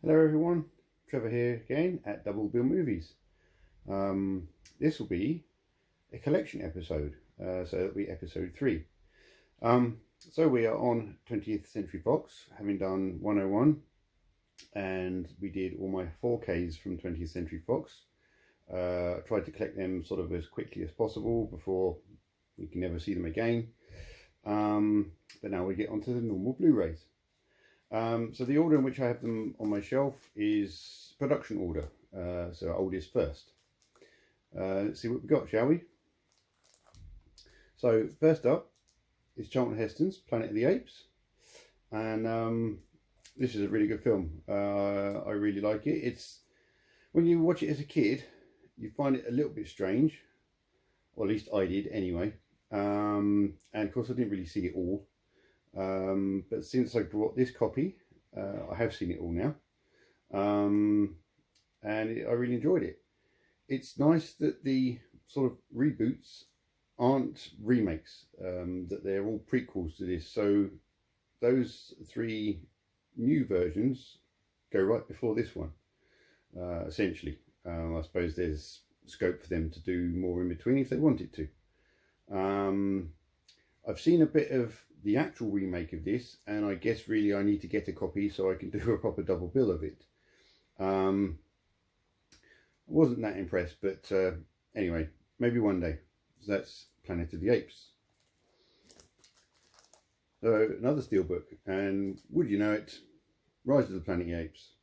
Hello everyone, Trevor here again at Double Bill Movies. This will be a collection episode, so it'll be episode 3. So we are on 20th Century Fox, having done 101, and we did all my 4Ks from 20th Century Fox. Tried to collect them sort of as quickly as possible before we can never see them again. But now we get onto the normal Blu-rays. So the order in which I have them on my shelf is production order, so oldest first. Let's see what we've got, shall we? So first up is Charlton Heston's Planet of the Apes, and this is a really good film. I really like it. It's, when you watch it as a kid, you find it a little bit strange, or at least I did anyway, and of course I didn't really see it all. But since I brought this copy, I have seen it all now, and I really enjoyed it. It's nice that the sort of reboots aren't remakes, that they're all prequels to this. So those 3 new versions go right before this one, essentially. I suppose there's scope for them to do more in between if they wanted to. I've seen a bit of the actual remake of this, and I guess really I need to get a copy so I can do a proper double bill of it. I wasn't that impressed, but anyway, maybe one day. So that's Planet of the Apes. So another steelbook, and would you know it, Rise of the Planet of the Apes.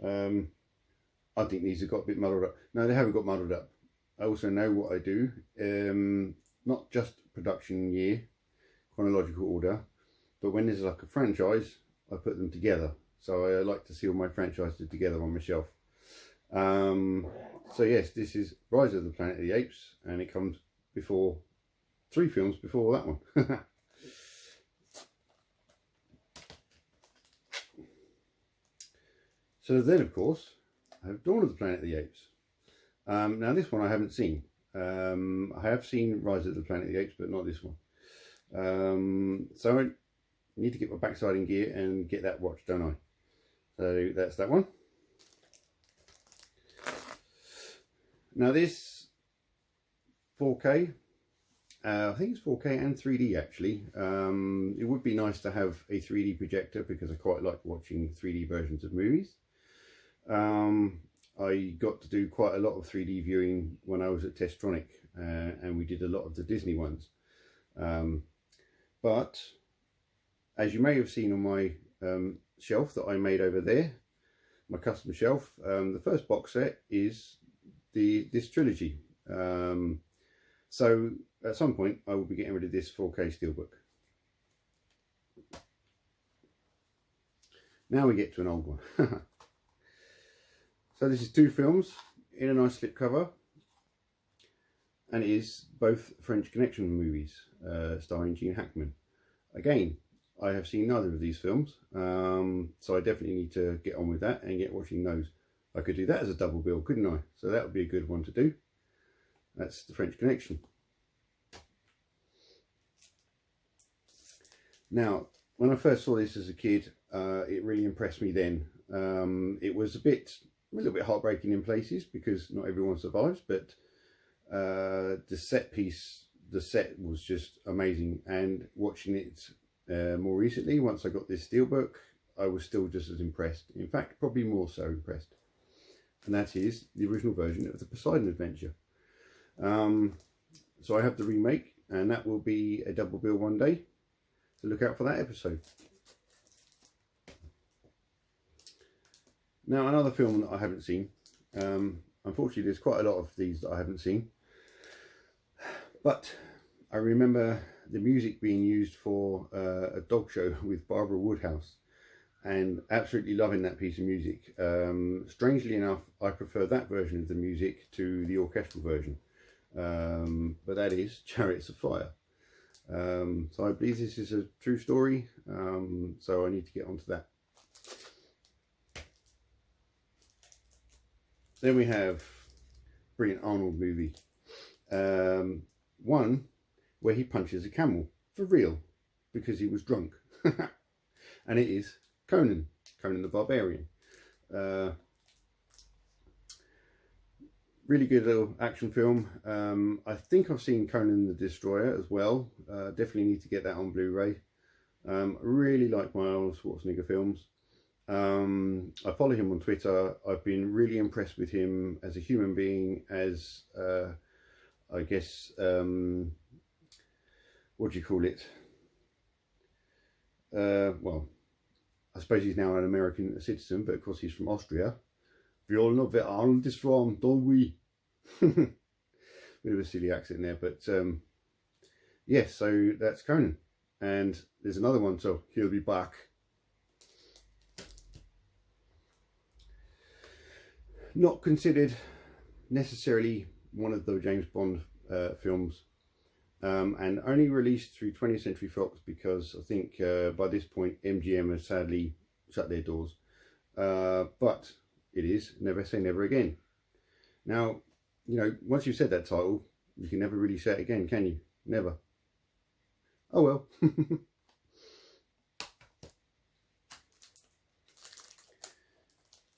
I think these have got a bit muddled up. No, they haven't got muddled up. I also know what I do, not just production year, chronological order, but when there's like a franchise, I put them together. So I like to see all my franchises together on my shelf. So yes, this is Rise of the Planet of the Apes, and it comes before 3 films before that one. So then, of course, I have Dawn of the Planet of the Apes. Now this one I haven't seen. I have seen Rise of the Planet of the Apes, but not this one. So I need to get my backside in gear and get that watched, don't I? So that's that one. Now this 4K, I think it's 4K and 3D actually. It would be nice to have a 3D projector because I quite like watching 3D versions of movies. I got to do quite a lot of 3D viewing when I was at Testronic, and we did a lot of the Disney ones. But as you may have seen on my shelf that I made over there, my custom shelf, the first box set is this trilogy. So at some point I will be getting rid of this 4K steelbook. Now we get to an old one. So this is 2 films in a nice slipcover, and it is both French Connection movies, starring Gene Hackman. Again, I have seen neither of these films, so I definitely need to get on with that and get watching those. I could do that as a double bill, couldn't I? So that would be a good one to do. That's the French Connection. Now, when I first saw this as a kid, it really impressed me then. It was a little bit heartbreaking in places because not everyone survives, but the set was just amazing, and watching it more recently, once I got this steelbook, I was still just as impressed. In fact, probably more so impressed. And that is the original version of the Poseidon Adventure. So I have the remake, and that will be a double bill one day, so look out for that episode. Now another film that I haven't seen, unfortunately there's quite a lot of these that I haven't seen, but I remember the music being used for a dog show with Barbara Woodhouse, and absolutely loving that piece of music. Strangely enough, I prefer that version of the music to the orchestral version, but that is Chariots of Fire. So I believe this is a true story, so I need to get onto that. Then we have brilliant Arnold movie, one where he punches a camel for real because he was drunk. And it is Conan the Barbarian. Really good little action film. I think I've seen Conan the Destroyer as well. Definitely need to get that on Blu-ray. Really like my Arnold Schwarzenegger films. I follow him on Twitter. I've been really impressed with him as a human being, as I guess, what do you call it? Well, I suppose he's now an American citizen, but of course he's from Austria. We all know where Arnold is from, don't we? Bit of a silly accent there, but yes, so that's Conan. And there's another one, so he'll be back. Not considered necessarily one of the James Bond films, and only released through 20th Century Fox, because I think by this point MGM has sadly shut their doors. But it is Never Say Never Again. Now, you know, once you've said that title, you can never really say it again, can you? Never. Oh well.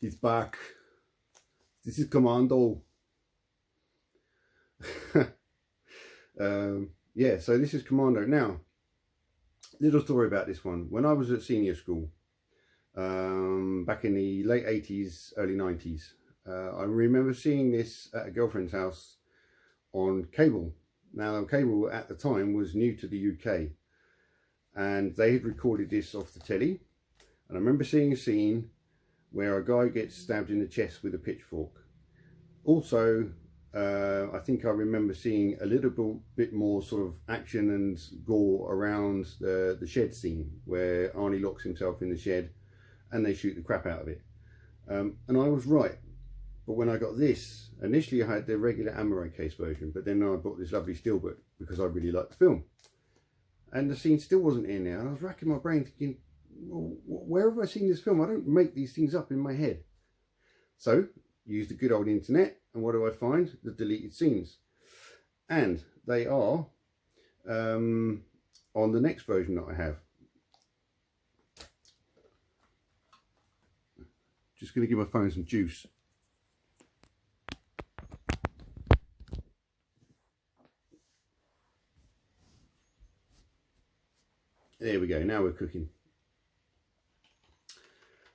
He's back. This is Commando. Yeah, so this is Commando. Now, little story about this one. When I was at senior school, back in the late 80s, early 90s, I remember seeing this at a girlfriend's house on cable. Now, cable at the time was new to the UK, and they had recorded this off the telly. And I remember seeing a scene where a guy gets stabbed in the chest with a pitchfork. Also, I think I remember seeing a little bit more sort of action and gore around the shed scene, where Arnie locks himself in the shed and they shoot the crap out of it. And I was right. But when I got this, initially I had the regular Amaray case version, but then I bought this lovely steelbook because I really liked the film. And the scene still wasn't in there, and I was racking my brain thinking, well, where have I seen this film? I don't make these things up in my head. So, used the good old internet, and what do I find? The deleted scenes. And they are on the next version that I have. Just going to give my phone some juice. There we go, now we're cooking.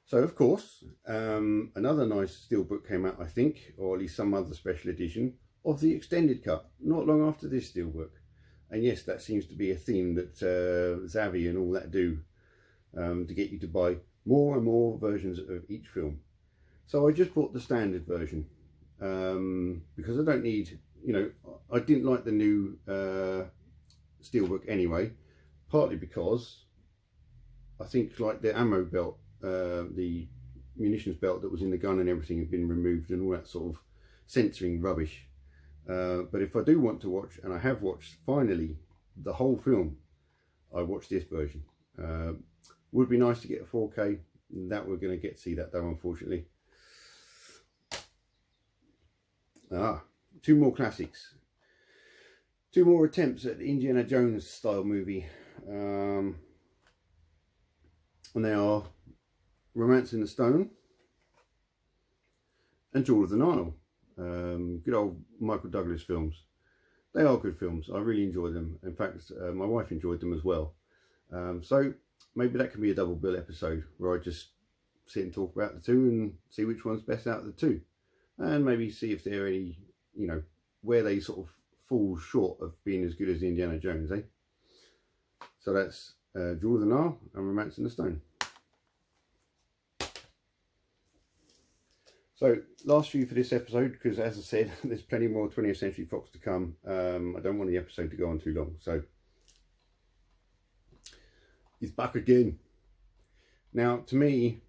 So, of course, another nice steelbook came out, I think, or at least some other special edition of the extended cut, not long after this steelbook. And yes, that seems to be a theme that Zavvi and all that do, to get you to buy more and more versions of each film. So I just bought the standard version, because I don't need, you know, I didn't like the new steelbook anyway. Partly because I think like the ammo belt, the munitions belt that was in the gun and everything had been removed, and all that sort of censoring rubbish. But if I do want to watch, and I have watched finally the whole film, I watched this version. Would be nice to get a 4K. That we're going to get to see that though, unfortunately. Two more classics. Two more attempts at the Indiana Jones style movie. And they are Romance in the Stone and Jewel of the Nile. Good old Michael Douglas films. They are good films. I really enjoy them. In fact, my wife enjoyed them as well. So maybe that can be a double bill episode where I just sit and talk about the two and see which one's best out of the two. And maybe see if there are any, you know, where they sort of fall short of being as good as Indiana Jones, eh? So that's Jewel of the Nile and Romance in the Stone. So last few for this episode, because as I said, there's plenty more 20th Century Fox to come. I don't want the episode to go on too long, so he's back again. Now, to me,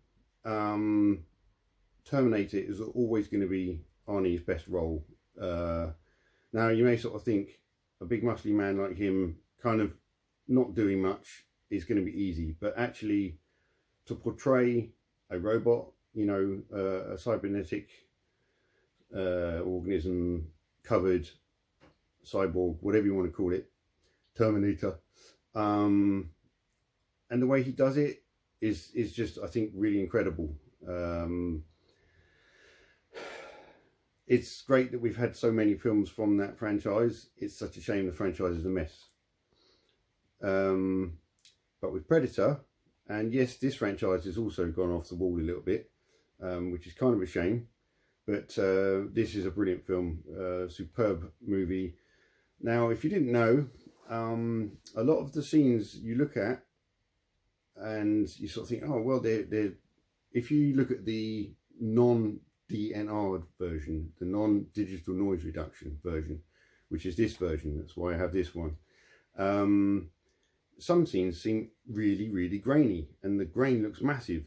Terminator is always going to be Arnie's best role. Now, you may sort of think a big muscly man like him kind of not doing much is going to be easy, but actually to portray a robot, you know, a cybernetic organism, covered cyborg, whatever you want to call it, Terminator, and the way he does it is just, I think, really incredible. it's great that we've had so many films from that franchise. It's such a shame the franchise is a mess. But with Predator, and yes, this franchise has also gone off the wall a little bit, which is kind of a shame. But this is a brilliant film, superb movie. Now, if you didn't know, a lot of the scenes you look at and you sort of think, oh, well, they're if you look at the non-DNR version, the non-digital noise reduction version, which is this version, that's why I have this one, some scenes seem really, really grainy, and the grain looks massive.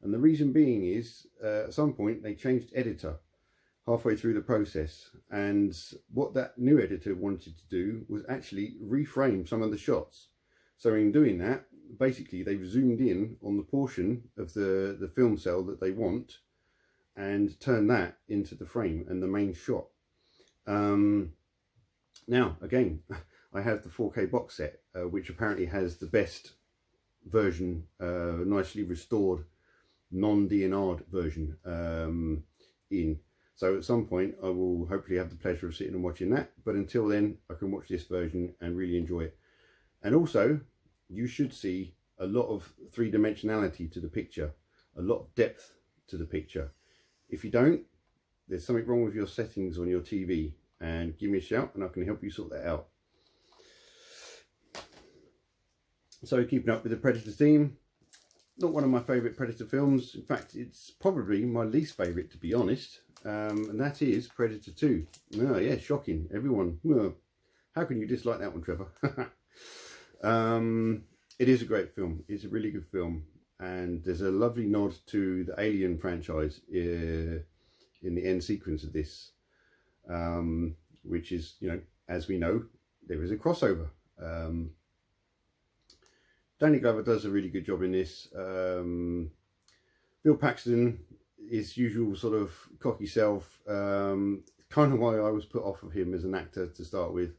And the reason being is, at some point, they changed editor halfway through the process. And what that new editor wanted to do was actually reframe some of the shots. So in doing that, basically, they've zoomed in on the portion of the film cell that they want and turned that into the frame and the main shot. Now, again, I have the 4K box set, which apparently has the best version, nicely restored, non-DNR'd version in. So at some point I will hopefully have the pleasure of sitting and watching that. But until then, I can watch this version and really enjoy it. And also, you should see a lot of three-dimensionality to the picture, a lot of depth to the picture. If you don't, there's something wrong with your settings on your TV, and give me a shout and I can help you sort that out. So keeping up with the Predator theme, not one of my favourite Predator films. In fact, it's probably my least favourite, to be honest, and that is Predator 2. Oh yeah, shocking. Everyone, oh, how can you dislike that one, Trevor? It is a great film. It's a really good film, and there's a lovely nod to the Alien franchise in the end sequence of this, which is, you know, as we know, there is a crossover. Danny Glover does a really good job in this. Bill Paxton, his usual sort of cocky self, kind of why I was put off of him as an actor to start with,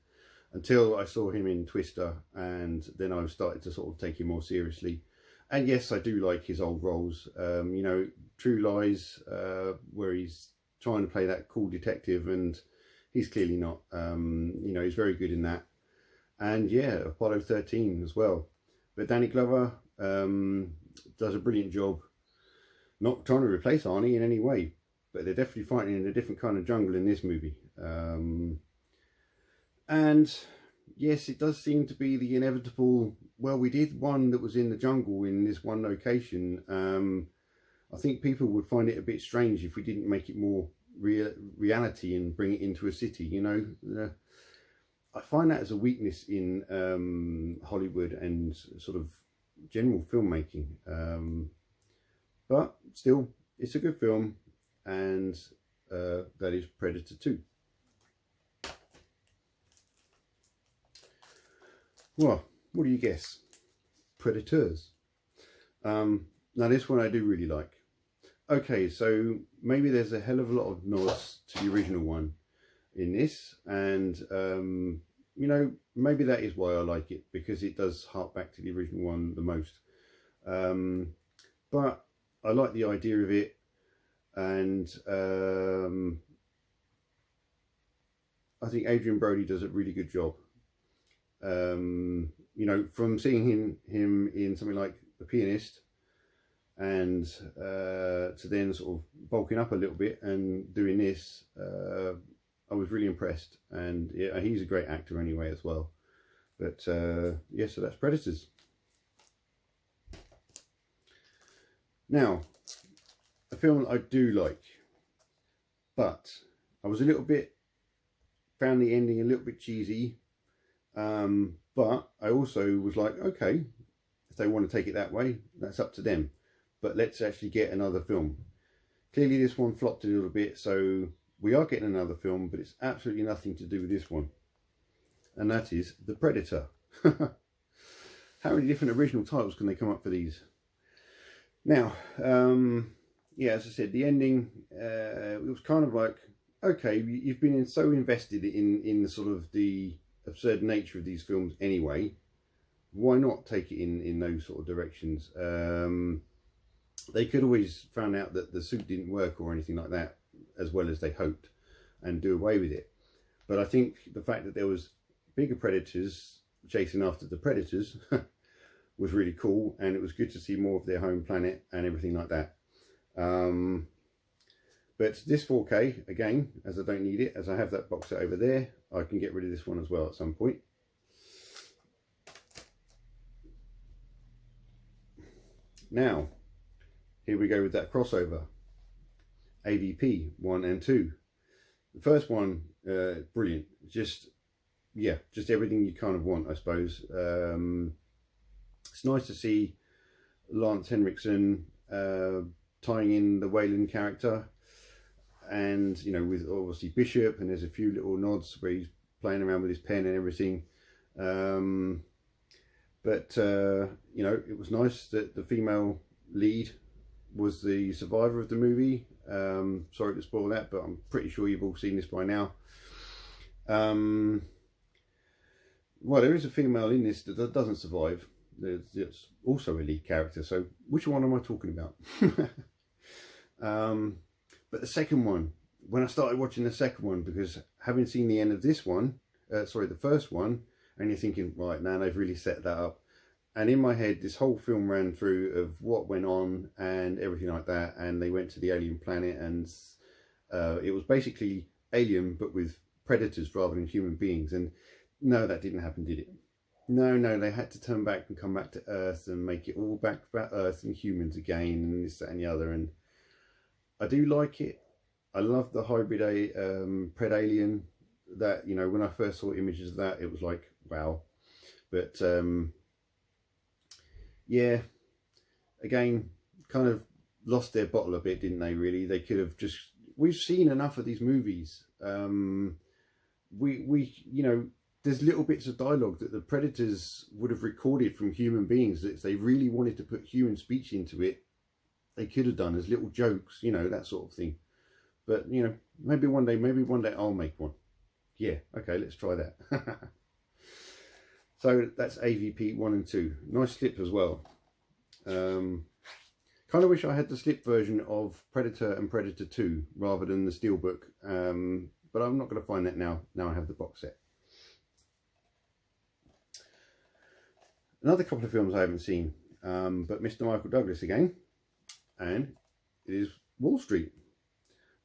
until I saw him in Twister, and then I started to sort of take him more seriously. And yes, I do like his old roles. You know, True Lies, where he's trying to play that cool detective, and he's clearly not. You know, he's very good in that. And yeah, Apollo 13 as well. But Danny Glover does a brilliant job. Not trying to replace Arnie in any way, but they're definitely fighting in a different kind of jungle in this movie. And yes, it does seem to be the inevitable, well, we did one that was in the jungle in this one location. I think people would find it a bit strange if we didn't make it more reality and bring it into a city, you know. I find that as a weakness in Hollywood and sort of general filmmaking. But still, it's a good film, and that is Predator 2. Well, what do you guess? Predators. Now this one I do really like. Okay, so maybe there's a hell of a lot of nods to the original one in this, and you know, maybe that is why I like it, because it does hark back to the original one the most. But I like the idea of it, and I think Adrian Brody does a really good job. You know, from seeing him in something like The Pianist, and to then sort of bulking up a little bit and doing this, I was really impressed. And yeah, he's a great actor anyway as well. But yeah, so that's Predators. Now, a film I do like, but I was a little bit, found the ending a little bit cheesy, but I also was like, okay, if they want to take it that way, that's up to them, but let's actually get another film. Clearly this one flopped a little bit, so we are getting another film, but it's absolutely nothing to do with this one, and that is The Predator. How many different original titles can they come up for these? Now, yeah, as I said, the ending, it was kind of like, okay, you've been so invested in the sort of the absurd nature of these films anyway, why not take it in those sort of directions? They could always found out that the suit didn't work or anything like that as well as they hoped, and do away with it. But I think the fact that there was bigger predators chasing after the predators was really cool, and it was good to see more of their home planet and everything like that. But this 4K, again, as I don't need it, as I have that box set over there, I can get rid of this one as well at some point. Now, here we go with that crossover. AVP 1 and 2. The first one, brilliant. Just everything you kind of want, I suppose. It's nice to see Lance Henriksen tying in the Wayland character, and you know, with obviously Bishop, and there's a few little nods where he's playing around with his pen and everything. But you know, it was nice that the female lead was the survivor of the movie. Sorry to spoil that, but I'm pretty sure you've all seen this by now. Well, there is a female in this that doesn't survive. There's also a lead character, so which one am I talking about? But the second one, when I started watching the second one, because having seen the end of this one, sorry, the first one, and you're thinking, right, now they've really set that up. And in my head, this whole film ran through of what went on and everything like that. And they went to the alien planet, and it was basically Alien, but with predators rather than human beings. And no, that didn't happen, did it? No, they had to turn back and come back to Earth and make it all back about Earth and humans again, and this, that, and the other. And I do like it. I love the hybrid pred alien. That, you know, when I first saw images of that, it was like, wow. But yeah, again, kind of lost their bottle a bit, didn't they, really? They could have just, we've seen enough of these movies. You know, there's little bits of dialogue that the predators would have recorded from human beings that if they really wanted to put human speech into it, they could have done as little jokes, you know, that sort of thing. But, you know, maybe one day I'll make one. Yeah, okay, let's try that. So that's AVP 1 and 2. Nice slip as well. Kind of wish I had the slip version of Predator and Predator 2 rather than the Steelbook. But I'm not going to find that now I have the box set. Another couple of films I haven't seen, but Mr. Michael Douglas again. And it is Wall Street.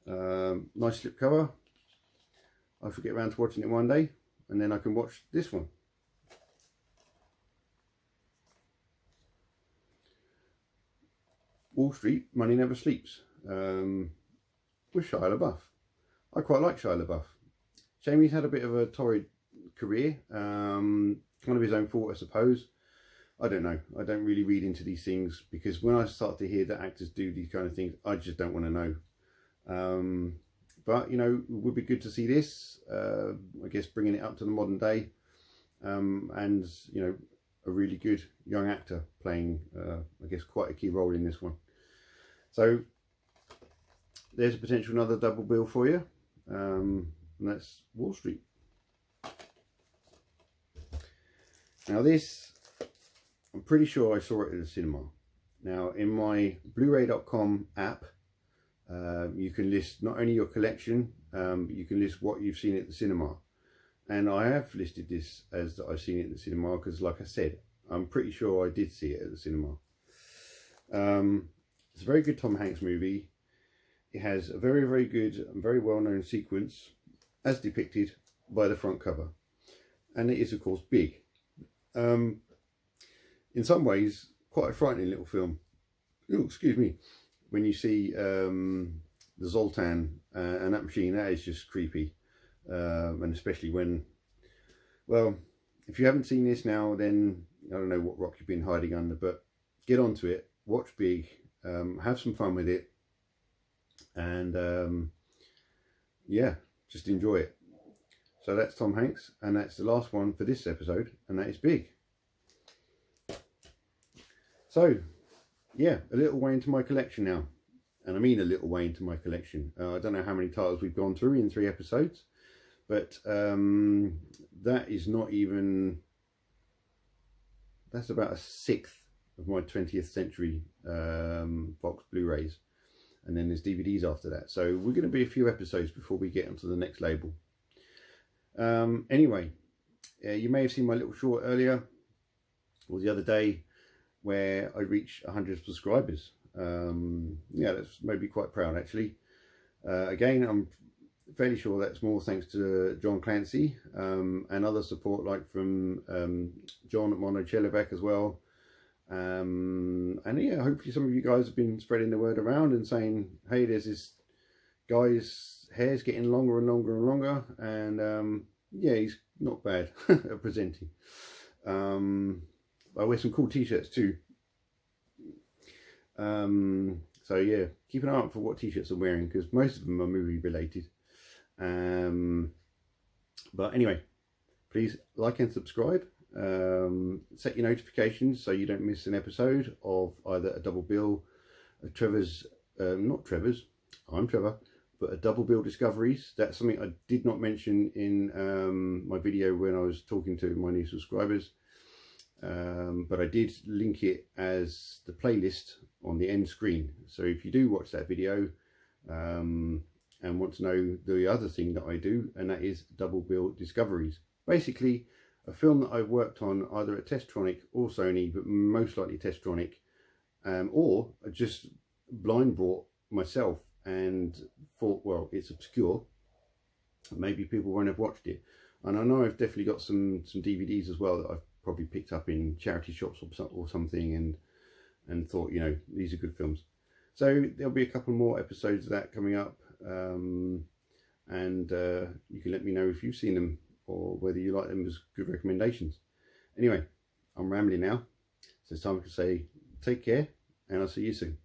Nice slipcover. I shall get around to watching it one day, and then I can watch this one. Wall Street, Money Never Sleeps, with Shia LaBeouf. I quite like Shia LaBeouf. Shame he's had a bit of a torrid career, kind of his own fault, I suppose. I don't know. I don't really read into these things, because when I start to hear that actors do these kind of things, I just don't want to know. But, you know, it would be good to see this, I guess, bringing it up to the modern day, and, you know, a really good young actor playing, I guess, quite a key role in this one. So there's a potential another double bill for you, and that's Wall Street. Now this, I'm pretty sure I saw it in the cinema. Now in my Bluray.com app, you can list not only your collection, but you can list what you've seen at the cinema. And I have listed this as that I've seen it at the cinema, because like I said, I'm pretty sure I did see it at the cinema. It's a very good Tom Hanks movie. It has a very, very good and very well-known sequence, as depicted by the front cover. And it is, of course, big. In some ways, quite a frightening little film. Oh, excuse me. When you see the Zoltan and that machine, that is just creepy. And especially when, well, if you haven't seen this now, then I don't know what rock you've been hiding under, but get onto it, watch big, have some fun with it, and yeah, just enjoy it. So that's Tom Hanks, and that's the last one for this episode, and that is big. So yeah, a little way into my collection now, and I mean a little way into my collection. I don't know how many titles we've gone through in 3 episodes, but that is not even, that's about a 1/6 of my 20th century box Blu-rays. and then there's DVDs after that. So we're going to be a few episodes before we get onto the next label. Anyway, you may have seen my little short earlier, or the other day, where I reached 100 subscribers. Yeah, that's made me quite proud, actually. Again, I'm fairly sure that's more thanks to John Clancy and other support, like from John at Monochellovac as well. And yeah, hopefully some of you guys have been spreading the word around and saying, hey, there's this guy's hair's getting longer and longer and longer, and yeah, he's not bad at presenting. I wear some cool t-shirts too. So yeah, keep an eye out for what t-shirts I'm wearing, because most of them are movie related. But anyway, please like and subscribe. Set your notifications so you don't miss an episode of either a double bill of Trevor's, not Trevor's, I'm Trevor, but a double bill discoveries. That's something I did not mention in my video when I was talking to my new subscribers. But I did link it as the playlist on the end screen. So if you do watch that video and want to know the other thing that I do, and that is double bill discoveries. Basically, a film that I've worked on either at Testronic or Sony, but most likely Testronic, or just blind brought myself and thought, well, it's obscure, maybe people won't have watched it. And I know I've definitely got some DVDs as well that I've probably picked up in charity shops or something, and thought, you know, these are good films. So there'll be a couple more episodes of that coming up, and you can let me know if you've seen them or whether you like them as good recommendations. Anyway, I'm rambling now, so it's time to say take care, and I'll see you soon.